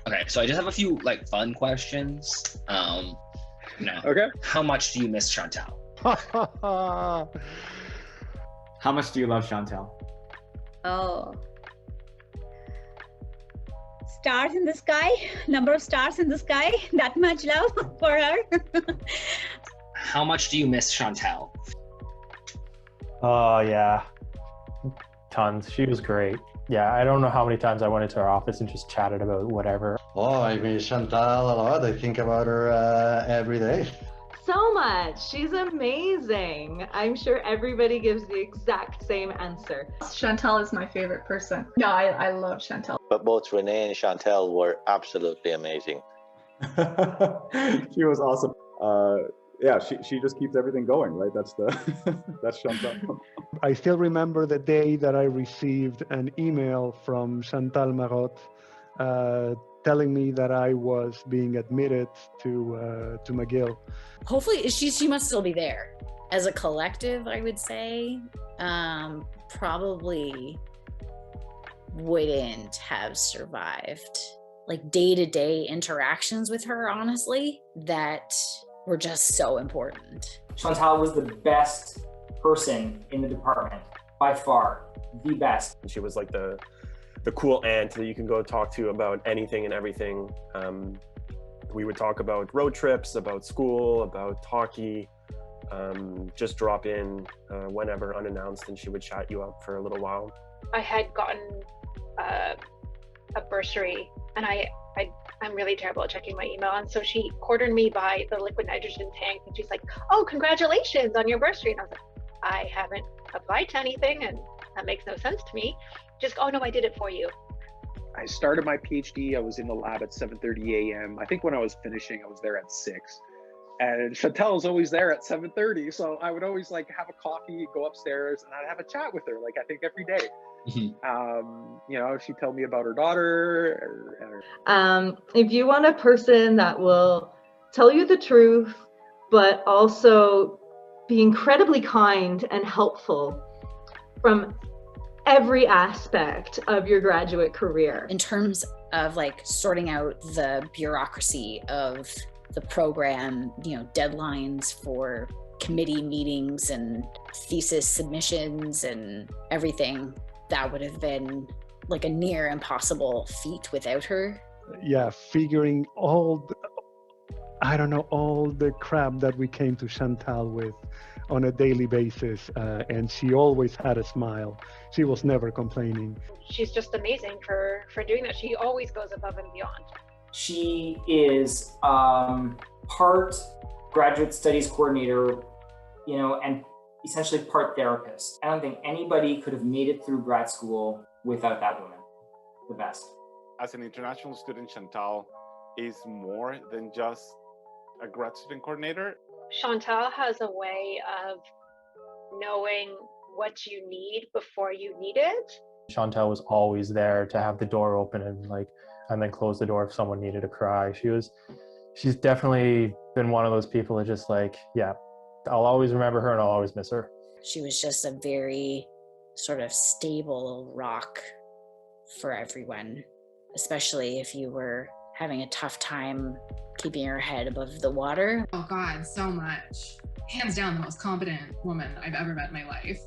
Okay, so I just have a few like fun questions. Okay. How much do you miss Chantal? How much do you love Chantal? Oh, stars in the sky, number of stars in the sky, that much love for her. How much do you miss Chantal? Oh, yeah. Tons. She was great. Yeah, I don't know how many times I went into her office and just chatted about whatever. Oh, I miss Chantal a lot. I think about her every day. So much. She's amazing. I'm sure everybody gives the exact same answer. Chantal is my favorite person. No, I love Chantal. But both Renee and Chantal were absolutely amazing. She was awesome. Yeah, she just keeps everything going, right? That's Chantal. I still remember the day that I received an email from Chantal Marot telling me that I was being admitted to McGill. Hopefully, she must still be there. As a collective, I would say, probably wouldn't have survived. Like day-to-day interactions with her, honestly, that were just so important. Chantal was the best person in the department, by far, the best. She was like the cool aunt that you can go talk to about anything and everything. We would talk about road trips, about school, about hockey, just drop in whenever unannounced, and she would chat you up for a little while. I had gotten a bursary, and I'm really terrible at checking my email, and so she cornered me by the liquid nitrogen tank, and she's like, "Oh, congratulations on your bursary." And I was like, "I haven't applied to anything, and that makes no sense to me." Just, "Oh no, I did it for you." I started my PhD. I was in the lab at 7:30 a.m. I think when I was finishing, I was there at 6. And Chantal was always there at 7:30. So I would always like have a coffee, go upstairs, and I'd have a chat with her, like I think every day. You know, she'd tell me about her daughter. If you want a person that will tell you the truth, but also be incredibly kind and helpful from every aspect of your graduate career. In terms of like sorting out the bureaucracy of the program, you know, deadlines for committee meetings and thesis submissions and everything, that would have been like a near impossible feat without her. Yeah, figuring all the crap that we came to Chantal with on a daily basis, and she always had a smile. She was never complaining. She's just amazing for doing that. She always goes above and beyond. She is part graduate studies coordinator, you know, and essentially part therapist. I don't think anybody could have made it through grad school without that woman. The best. As an international student, Chantal is more than just a grad student coordinator. Chantal has a way of knowing what you need before you need it. Chantal was always there to have the door open and then close the door if someone needed to cry. She's definitely been one of those people that just like, yeah, I'll always remember her and I'll always miss her. She was just a very sort of stable rock for everyone, especially if you were having a tough time keeping your head above the water. Oh God, so much. Hands down the most competent woman I've ever met in my life.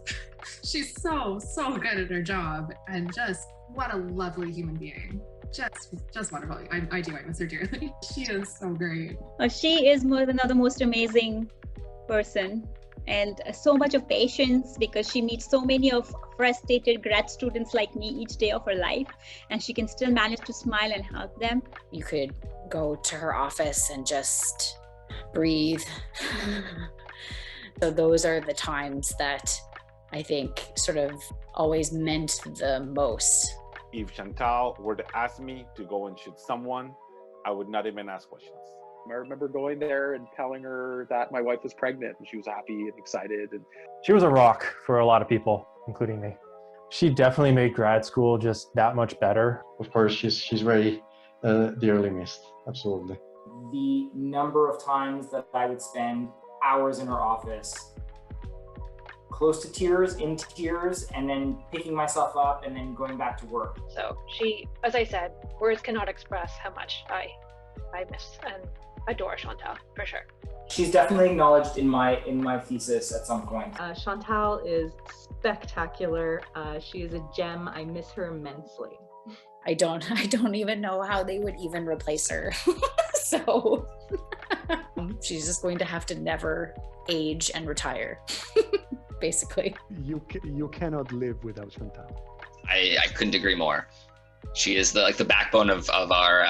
She's so good at her job, and just what a lovely human being. Just wonderful. I miss her dearly. She is so great. She is one of the most amazing person, and so much of patience, because she meets so many of frustrated grad students like me each day of her life, and she can still manage to smile and help them. You could go to her office and just breathe. So those are the times that I think sort of always meant the most. If Chantal were to ask me to go and shoot someone, I would not even ask questions. I remember going there and telling her that my wife was pregnant, and she was happy and excited. And she was a rock for a lot of people, including me. She definitely made grad school just that much better. Of course, she's very dearly missed. Absolutely. The number of times that I would spend hours in her office close to tears, in tears, and then picking myself up and then going back to work. So she, as I said, words cannot express how much I miss and adore Chantal, for sure. She's definitely acknowledged in my thesis at some point. Chantal is spectacular. She is a gem. I miss her immensely. I don't even know how they would even replace her. So she's just going to have to never age and retire, basically. You cannot live without Chantal. I couldn't agree more. She is the backbone of our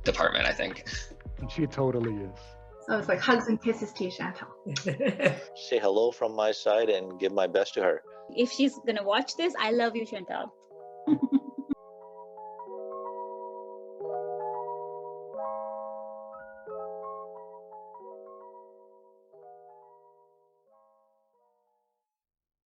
department, I think. She totally is. So it's like hugs and kisses to you, Chantal. Say hello from my side and give my best to her. If she's gonna watch this, I love you, Chantal.